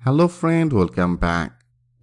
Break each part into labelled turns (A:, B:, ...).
A: Hello friend, welcome back.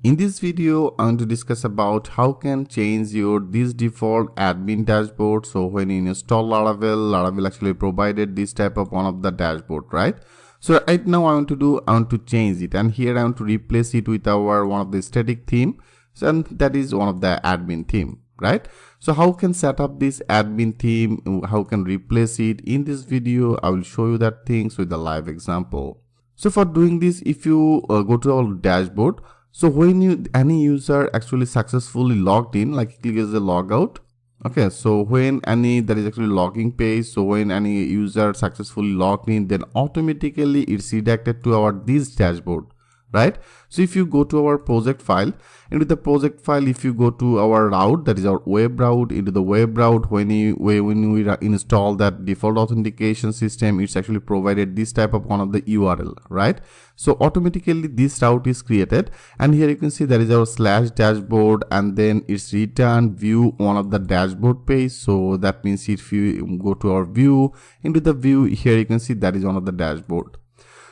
A: In this video, I want to discuss about how can change your this default admin dashboard. So when you install Laravel actually provided this type of one of the dashboard, right? So right now I want to change it, and here I want to replace it with our one of the static theme, and that is one of the admin theme, right? So how can set up this admin theme, how can replace it? In this video I will show you that things with a live example. So for doing this, if you go to our dashboard, so when any user actually successfully logged in, like click as a logout. Okay, so when that is actually logging page, so when any user successfully logged in, then automatically it's redirected to our this dashboard, right? So if you go to our project file, into the project file, if you go to our route, that is our web route, into the web route, when we install that default authentication system, it's actually provided this type of one of the URL, right? So automatically this route is created, and here you can see that is our /dashboard, and then it's return view one of the dashboard page. So that means if you go to our view, into the view, here you can see that is one of the dashboard.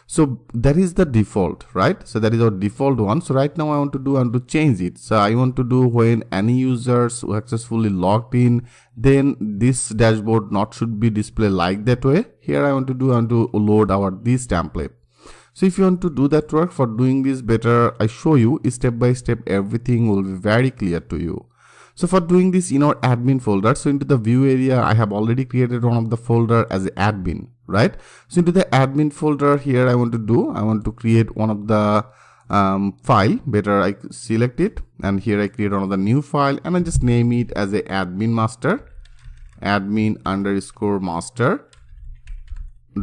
A: So that is the default, right? So that is our default one. So right now I want to change it. So I want to do when any users successfully logged in, then this dashboard not should be displayed like that way. Here I want to load our this template. So if you want to do that work, for doing this better, I show you step by step, everything will be very clear to you. So for doing this in our admin folder, so into the view area, I have already created one of the folder as admin, right? So into the admin folder, here I want to create one of the file. Better I select it, and here I create one of the new file, and I just name it as a admin master, admin_master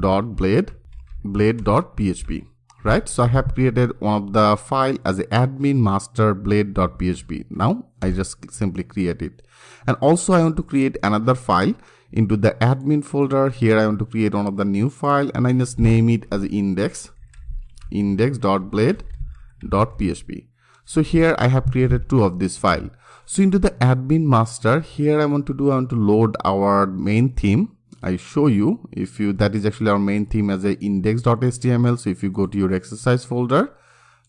A: dot blade.php. Right, so I have created one of the file as a admin master blade.php. Now I just simply create it, and also I want to create another file into the admin folder. Here I want to create one of the new file, and I just name it as index.blade.php. So here I have created two of this file. So into the admin master, here I want to load our main theme. I show you, that is actually our main theme as a index.html. So if you go to your exercise folder,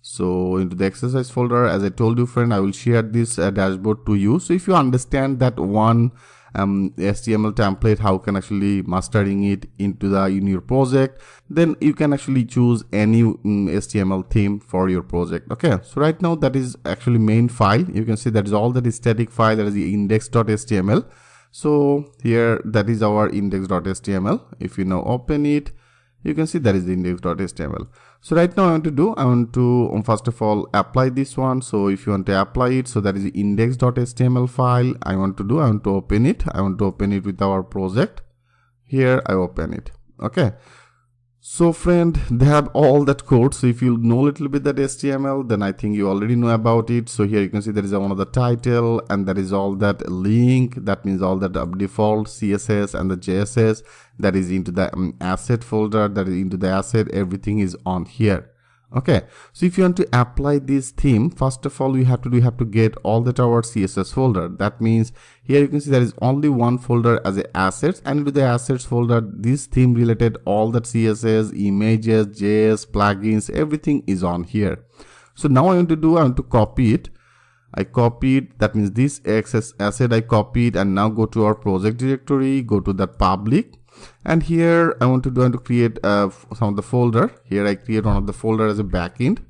A: so into the exercise folder, as I told you friend, I will share this dashboard to you. So if you understand that one HTML template, how can actually mastering it into in your project, then you can actually choose any HTML theme for your project. Okay, so right now that is actually main file. You can see that is all that is static file, that is the index.html. So here that is our index.html. If you now open it, you can see that is the index.html. So right now I want to first of all apply this one. So if you want to apply it, so that is the index.html file. I want to open it. I want to open it with our project. Here I open it. Okay. So friend, they have all that code. So if you know a little bit that HTML, then I think you already know about it. So here you can see there is one of the title, and that is all that link. That means all that default CSS and the JSS that is into the asset folder, that is into the asset. Everything is on here. Okay, so if you want to apply this theme, first of all, we have to get all that our CSS folder. That means here you can see there is only one folder as a assets, and into the assets folder, this theme related all that CSS, images, JS, plugins, everything is on here. So now I want to copy it. I copy it. That means this asset I copied, and now go to our project directory, go to the public. And here I want to create some of the folder. Here I create one of the folder as a backend.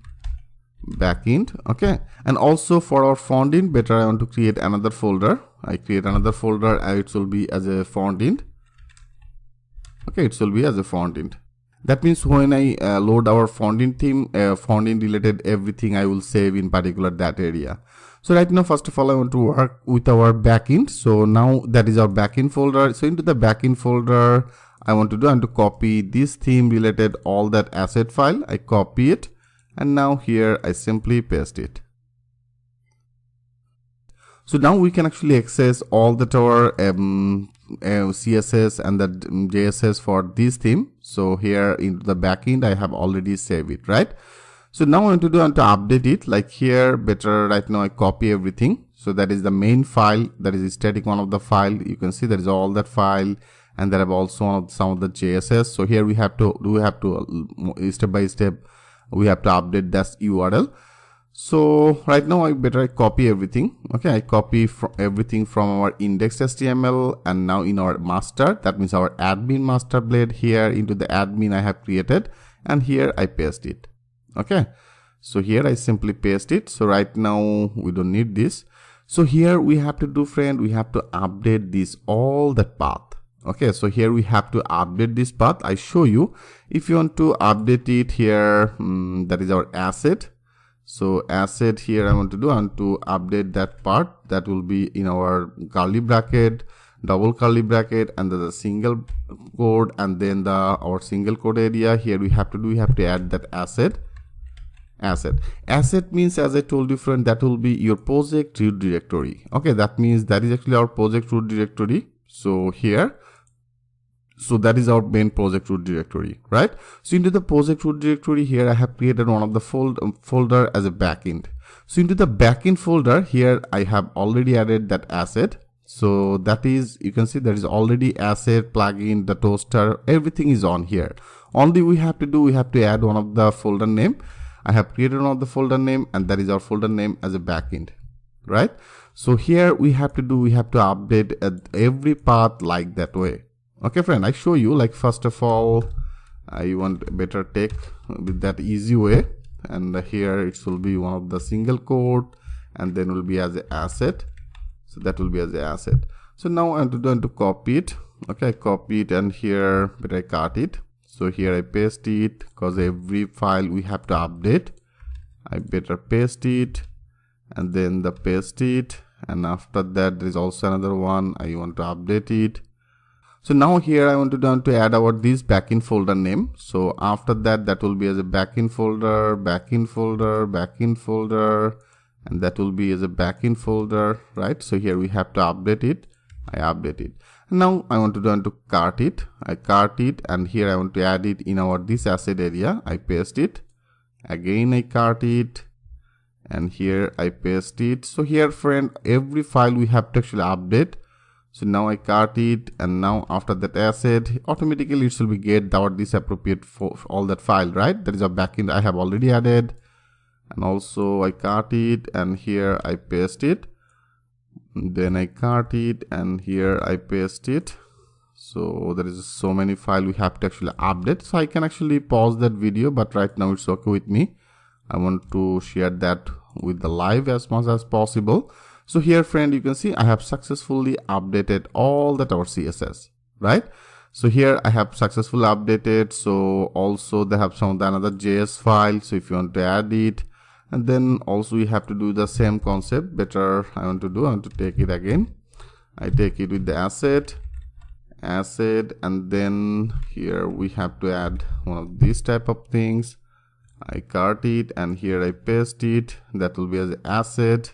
A: Okay, and also for our frontend, better I want to create another folder. I create another folder, and it will be as a frontend. Okay, it will be as a frontend. That means when I load our frontend theme, frontend related everything I will save in particular that area. So right now, first of all, I want to work with our backend. So now that is our backend folder. So into the backend folder, I want to copy this theme related all that asset file. I copy it, and now here I simply paste it. So now we can actually access all that our CSS and the JSS for this theme. So here into the backend, I have already saved it, right? So now I want to update it. Like here, better right now I copy everything. So that is the main file, that is static one of the file. You can see there is all that file, and there have also some of the JSS. So here we have to step by step we have to update this URL. So right now I better copy everything. Okay, I copy everything from our index.html and now in our master, that means our admin master blade, here into the admin I have created, and here I paste it. Okay, so here I simply paste it. So right now we don't need this. So here we have to do, friend, we have to update this all that path. Okay, so here we have to update this path. I show you if you want to update it here. That is our asset. So asset here I want to update that part. That will be in our curly bracket, double curly bracket, and the single quote, and then our single quote area. Here we have to add that asset. Asset means, as I told you, friend, that will be your project root directory. Okay, that means that is actually our project root directory. So here, so that is our main project root directory, right? So into the project root directory here, I have created one of the folder as a backend. So into the backend folder here, I have already added that asset. So that is, you can see there is already asset, plugin, the toaster, everything is on here. Only we have to add one of the folder name. I have created one of the folder name, and that is our folder name as a backend, right? So here we have to update every path like that way. Okay, friend, I show you, like, first of all, I want better take with that easy way, and here it will be one of the single quote, and then will be as an asset. So that will be as an asset. So now I'm going to copy it. Okay, I copy it, and here but I cut it. So here I paste it, because every file we have to update. I better paste it, and then the paste it, and after that there is also another one. I want to update it. So now here I want to add our this backend folder name. So after that will be as a backend folder, and that will be as a backend folder, right? So here we have to update it. I update it. And now I want to cart it. I cart it, and here I want to add it in our this asset area. I paste it. Again I cart it, and here I paste it. So here, friend, every file we have to actually update. So now I cart it, and now after that asset, automatically it will be get our this appropriate for all that file, right? That is a backend I have already added. And also I cart it, and here I paste it. Then I cart it, and here I paste it. So there is so many files we have to actually update. So I can actually pause that video, but right now it's okay with me. I want to share that with the live as much as possible. So here, friend, you can see I have successfully updated all that our CSS, right? So here I have successfully updated. So also they have some another JS file. So if you want to add it, and then also we have to do the same concept. Better I want to take it again. I take it with the asset, and then here we have to add one of these type of things. I cart it, and here I paste it. That will be as an asset.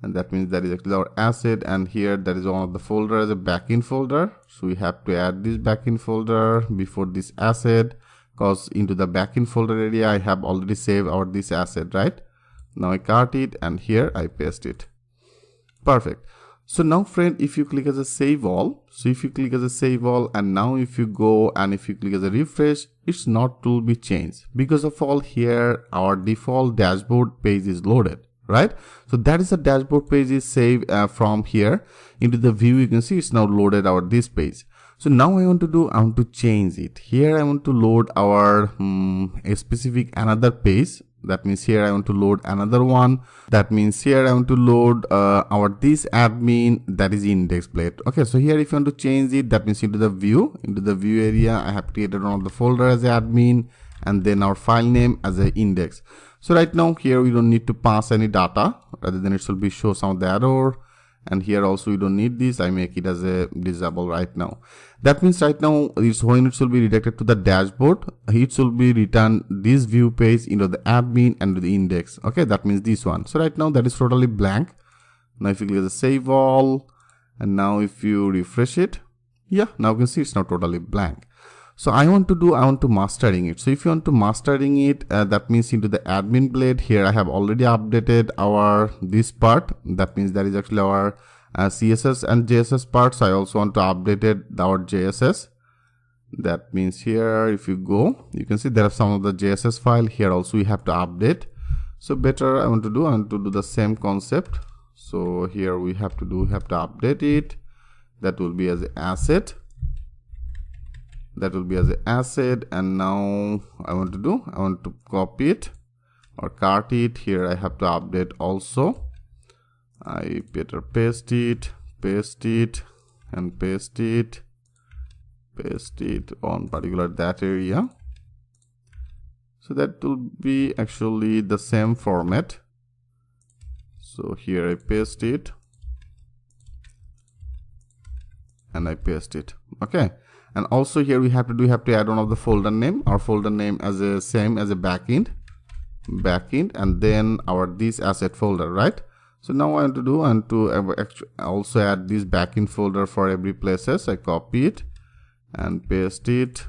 A: And that means that is actually our asset, and here that is one of the folder as a backend folder. So we have to add this backend folder before this asset, because into the backend folder area I have already saved our this asset, right? Now I cart it, and here I paste it. Perfect. So now, friend, if you click as a save all, and now if you go and if you click as a refresh, it's not to be changed, because of all here our default dashboard page is loaded, right? So that is the dashboard page is saved from here into the view. You can see it's now loaded our this page. So now I want to change it. Here I want to load our a specific another page. That means here I want to load another one. That means here I want to load our this admin, that is index blade. Okay, so here if you want to change it, that means into the view area I have created one of the folder as admin, and then our file name as an index. So right now here we don't need to pass any data, rather than it will be show some of the error. And here also we don't need this. I make it as a disable right now. That means right now it's when it will be redirected to the dashboard, it will be return this view page into the admin and the index. Okay, that means this one. So right now that is totally blank. Now if you click the save all, and now if you refresh it, yeah, now you can see it's now totally blank. So I want to mastering it. So if you want to mastering it, that means into the admin blade, here I have already updated our this part. That means that is actually our CSS and JSS parts. I also want to update it our JSS. That means here if you go, you can see there are some of the JSS file. Here also we have to update. So better I want to do the same concept. So here we have to update it. That will be as an asset. That will be as an asset. And now I want to copy it or cart it. Here I have to update also. I better paste it and paste it on particular that area. So that will be actually the same format. So here I paste it and I paste it. Okay. And also here we have to add one of the folder name. Our folder name as a same as a backend, and then our this asset folder, right? So now I want to also add this backend folder for every places. I copy it and paste it.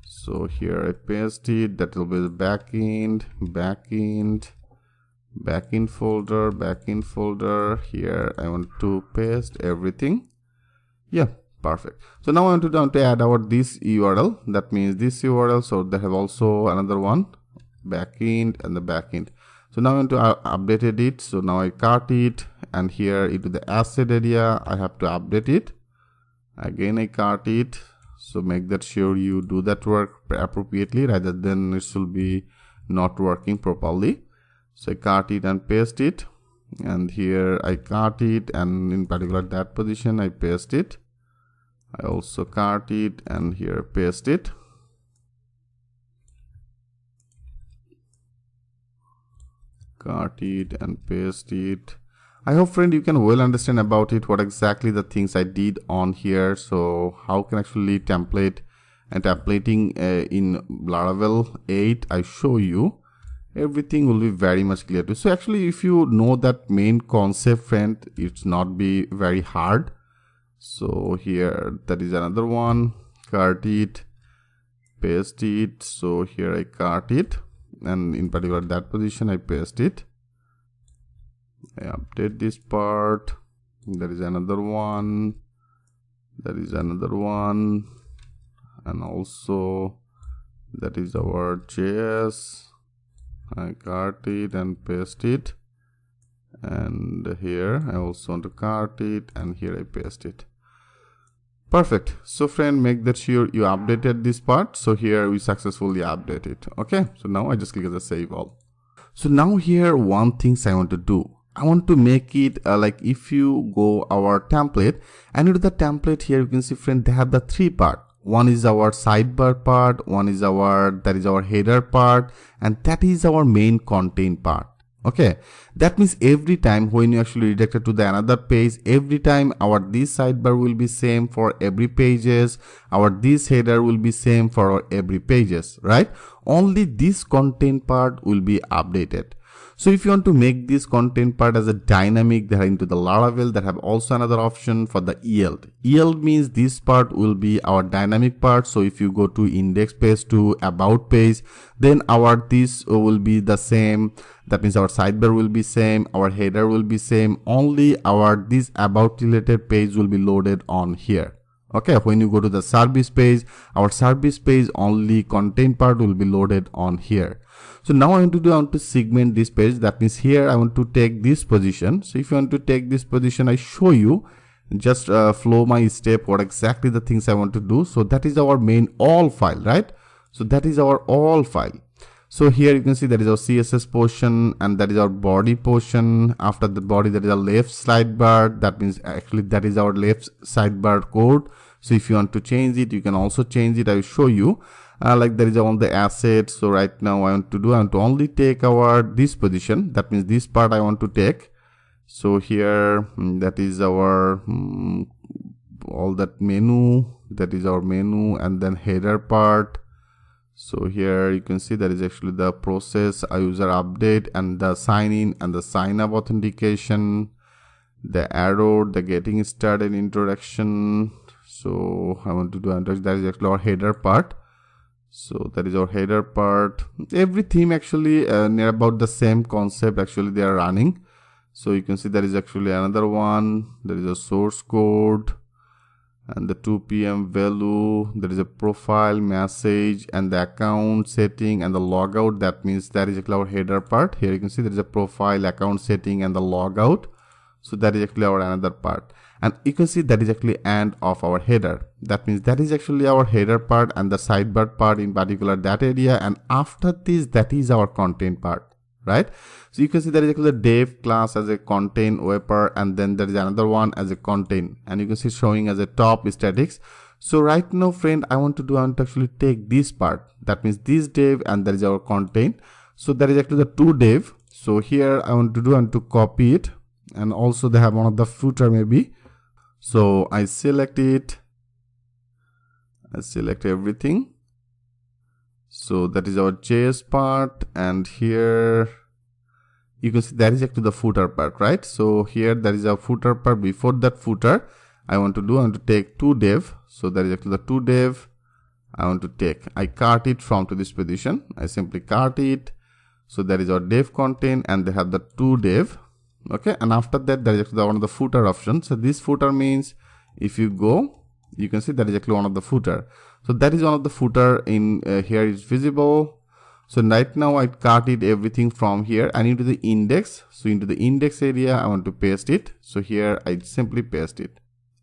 A: So here I paste it. That will be the backend folder. Here I want to paste everything. Yeah, perfect. So now I want to add our this URL. That means this URL. So they have also another one, backend and the backend. So now I want to update it. So now I cart it, and here into the asset area I have to update it. Again I cart it. So make that sure you do that work appropriately, rather than it will be not working properly. So I cart it and paste it, and here I cart it, and in particular that position I paste it. I also cart it and here paste it. Cart it and paste it. I hope, friend, you can well understand about it, what exactly the things I did on here. So how can actually templating in Laravel 8 I show you, everything will be very much clear to you. So actually if you know that main concept, friend, it's not be very hard. So here that is another one, cart it, paste it. So here I cart it, and in particular that position I paste it. I update this part. There is another one, and also that is our JS. I cart it and paste it, and here I also want to cart it, and here I paste it. Perfect. So friend, make that sure you updated this part. So here we successfully update it. Okay, so now I just click the save all. So now here one things I want to do, I want to make it like if you go our template, and into the template here you can see, friend, they have the three part. One is our sidebar part, one is our header part, and that is our main content part. Okay, that means every time when you actually redirected to the another page, every time our this sidebar will be same for every pages, our this header will be same for our every pages, right? Only this content part will be updated. So if you want to make this content part as a dynamic, they are into the Laravel that have also another option for the yield. Yield means this part will be our dynamic part. So if you go to index page to about page, then our this will be the same. That means our sidebar will be same, our header will be same. Only our this about related page will be loaded on here. Okay, when you go to the service page, our service page only content part will be loaded on here. So now I want to segment this page. That means here I want to take this position. So if you want to take this position, I show you, just flow my step what exactly the things I want to do. So that is our main all file, right? So that is our all file. So here you can see that is our CSS portion, and that is our body portion. After the body, that is our left sidebar. That means actually that is our left sidebar code. So if you want to change it, you can also change it. I will show you. Like there is all the assets. So right now I want to only take our this position. That means this part I want to take. So here that is our all that menu. That is our menu, and then header part. So here you can see that is actually the process, a user update, and the sign in and the sign up authentication, the arrow, the getting started introduction. So I want to do that is actually our header part. So that is our header part. Every theme actually near about the same concept actually they are running. So you can see there is actually another one. There is a source code, and the 2 p.m. value, there is a profile, message, and the account setting and the logout. That means that is actually our header part. Here you can see there is a profile, account setting, and the logout. So that is actually our another part. And you can see that is actually end of our header. That means that is actually our header part and the sidebar part in particular, that area. And after this, that is our content part, right? So you can see there is actually the dev class as a content wrapper, and then there is another one as a content, and you can see showing as a top statics. So right now, friend, I want to actually take this part. That means this dev, and there is our content. So there is actually the two dev. So here I want to copy it, and also they have one of the footer maybe. So I select it, I select everything. So that is our JS part, and here you can see that is actually the footer part, right? So here there is a footer part. Before that footer, I want to take two dev. So that is actually the two dev I want to take. I cart it from to this position. I simply cart it. So that is our dev content, and they have the two dev. Okay, and after that there is actually one of the footer option. So this footer means if you go, you can see that is actually one of the footer. So that is one of the footer in here is visible. So right now I carted everything from here and into the index. So into the index area I want to paste it. So here I simply paste it.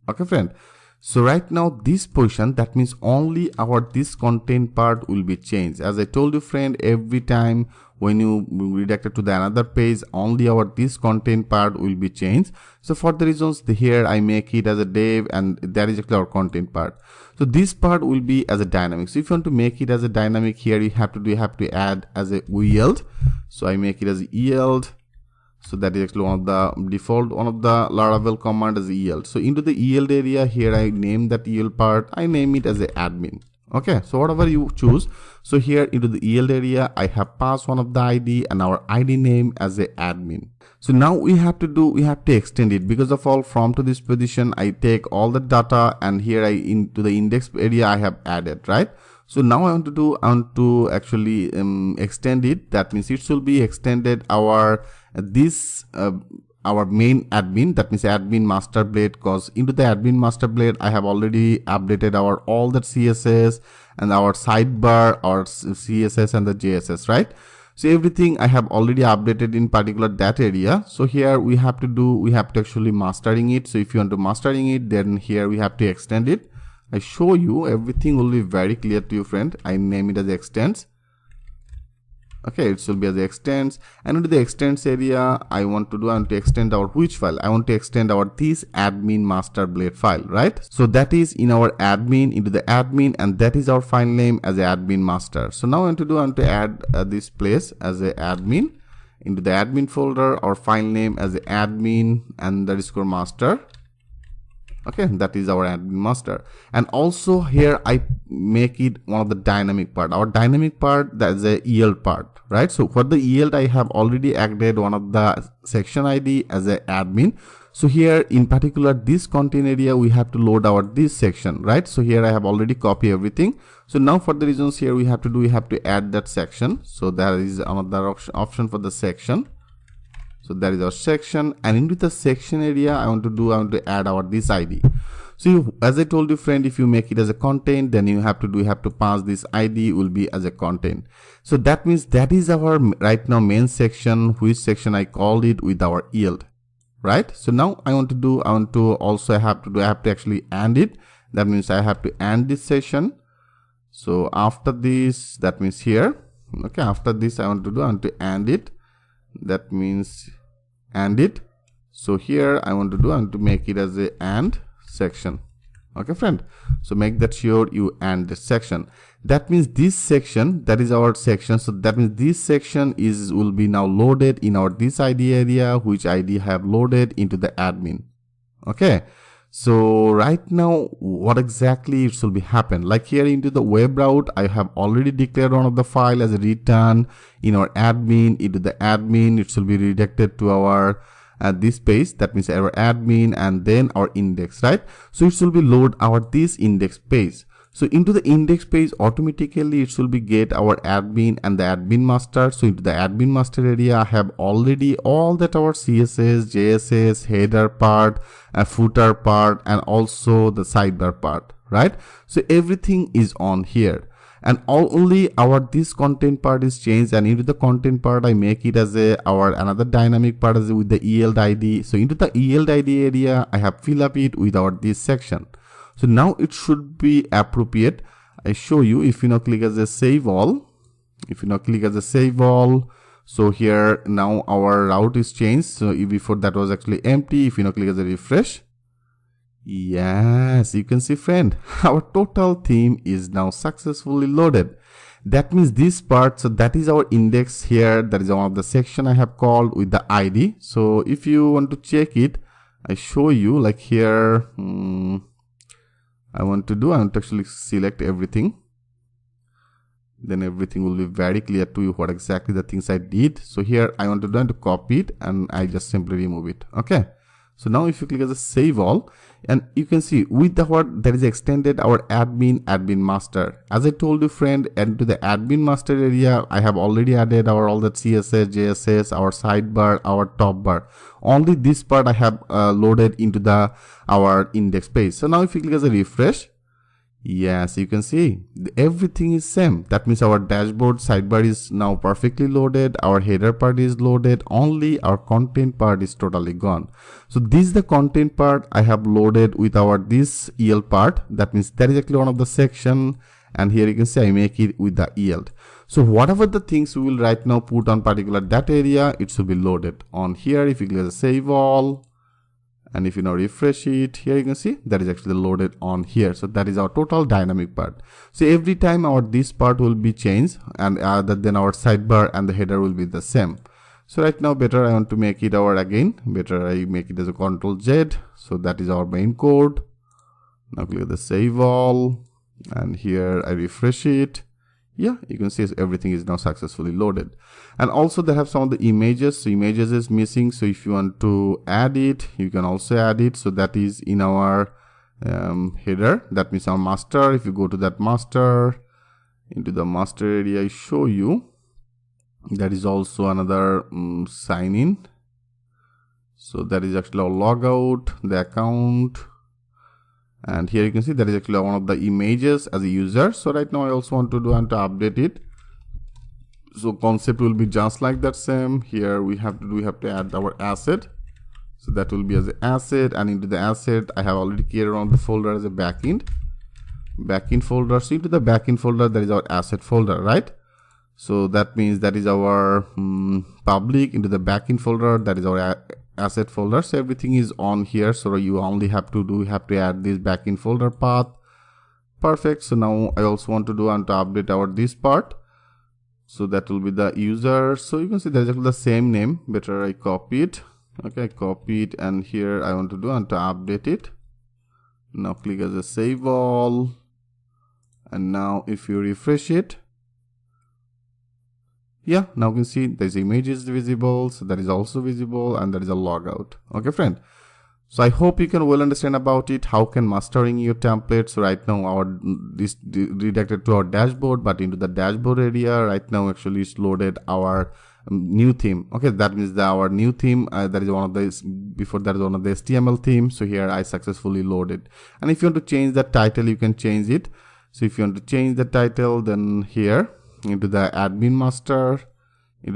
A: Okay, friend. So right now this position, that means only our this content part will be changed. As I told you, friend, every time when you redirect it to the another page, only our this content part will be changed. So for the reasons here I make it as a dev, and that is actually our content part. So this part will be as a dynamic. So if you want to make it as a dynamic, here you have to add as a yield. So I make it as a yield. So that is actually one of the default, one of the Laravel command as yield. So into the yield area, here I name that yield part, I name it as a admin. Okay, so whatever you choose. So here into the yield area, I have passed one of the ID and our ID name as a admin. So now we have to extend it. Because of all from to this position, I take all the data, and here I into the index area I have added, right? So now I want to actually extend it. That means it should be extended our our main admin, that means admin master blade, because into the admin master blade I have already updated our all the CSS and our sidebar, our CSS and the JSS, right? So everything I have already updated in particular that area. So here we have to actually mastering it. So if you want to mastering it, then here we have to extend it. I show you, everything will be very clear to you, friend. I name it as extends. Okay, it should be as extends, and into the extends area I want to extend our which file. I want to extend our this admin master blade file, right? So that is in our admin, into the admin, and that is our file name as a admin master. So now I want to add this place as a admin. Into the admin folder, our file name as a admin and _ master. Okay, that is our admin master. And also here I make it one of the dynamic part. Our dynamic part, that is a yield part, right? So for the yield I have already added one of the section ID as a admin. So here in particular this content area we have to load our this section, right? So here I have already copied everything. So now for the reasons here we have to add that section. So there is another option for the section. So that is our section, and into the section area I want to add our this ID. So as I told you, friend, if you make it as a content, then you have to pass this ID will be as a content. So that means that is our right now main section, which section I called it with our yield, right? So now I have to actually end it. That means I have to end this session. So after this, that means here, okay, after this I want to end it. That means end it. So here I want to make it as a end section. Okay, friend. So make that sure you end the section. That means this section, that is our section. So that means this section will be now loaded in our this ID area, which ID have loaded into the admin. Okay. So right now what exactly it should be happen, like here into the web route I have already declared one of the file as a return in our admin. Into the admin it should be redirected to our this page, that means our admin and then our index, right? So it should be load our this index page. So into the index page, automatically it will be get our admin and the admin master. So into the admin master area, I have already all that our CSS, JSS, header part, footer part, and also the sidebar part, right? So everything is on here. And only our this content part is changed, and into the content part I make it as our another dynamic part as with the ELD ID. So into the ELD ID area I have fill up it with our this section. So now it should be appropriate. I show you if you now click as a save all. If you now click as a save all, so here now our route is changed. So before that was actually empty. If you now click as a refresh, yes, you can see friend, our total theme is now successfully loaded. That means this part, so that is our index here. That is one of the section I have called with the ID. So if you want to check it, I show you like here. I want to actually select everything. Then everything will be very clear to you what exactly the things I did. So here I want to copy it and I just simply remove it. Okay. So now if you click as a save all, and you can see with the word that is extended our admin master. As I told you friend, and to the admin master area I have already added our all that CSS, JSS, our sidebar, our top bar. Only this part I have loaded into the our index page. So now if you click as a refresh, yes, you can see everything is same. That means our dashboard sidebar is now perfectly loaded, our header part is loaded, only our content part is totally gone. So this is the content part I have loaded with our this ELD part. That means that is actually one of the section, and here you can see I make it with the ELD. So whatever the things we will right now put on particular that area, it should be loaded on here. If you click as a save all, and if you now refresh it, here you can see that is actually loaded on here. So that is our total dynamic part. So every time our this part will be changed, and then our sidebar and the header will be the same. So right now better I want to make it our again, better I make it as a Ctrl Z. So that is our main code. Now click the save all, and here I refresh it. Yeah, you can see everything is now successfully loaded. And also they have some of the images. So images is missing. So if you want to add it, you can also add it. So that is in our header. That means our master. If you go to that master, into the master area, I show you. That is also another sign in. So that is actually our logout, the account. And here you can see that is actually one of the images as a user. So right now I also want to update it. So concept will be just like that same. Here we have to add our asset. So that will be as an asset, and into the asset I have already created on the folder as a backend folder. So into the backend folder, that is our asset folder, right? So that means that is our public. Into the backend folder, that is our asset folder. So everything is on here. So you only have to add this backend folder path. Perfect. So now I also want to update our this part. So that will be the user. So you can see there's actually the same name. Better I copy it. Okay, copy it, and here I want to update it. Now click as a save all, and now if you refresh it, yeah, now you can see this image is visible. So that is also visible, and that is a logout. Okay friend, so I hope you can well understand about it, how can mastering your templates. So right now our this redirected to our dashboard, but into the dashboard area right now actually it's loaded our new theme. Okay, that means our new theme, that is one of the, before that is one of the HTML theme. So here I successfully loaded. And if you want to change the title, you can change it. So if you want to change the title, then here into the admin master, you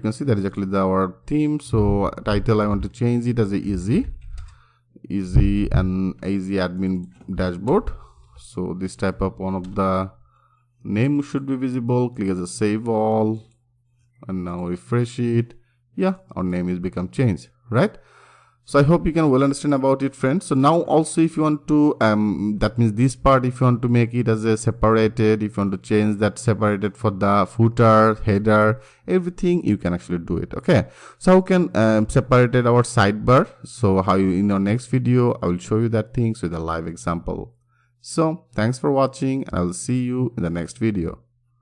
A: can see that is actually our theme. So title I want to change it as a easy admin dashboard. So this type of one of the name should be visible. Click as a save all, and now refresh it. Yeah, our name is become changed, right? So I hope you can well understand about it, friends. So now also if you want to that means this part, if you want to make it as a separated, if you want to change that separated for the footer, header, everything, you can actually do it. Okay, so how can separated our sidebar. So how you, in our next video I will show you that things with a live example. So thanks for watching, and I will see you in the next video.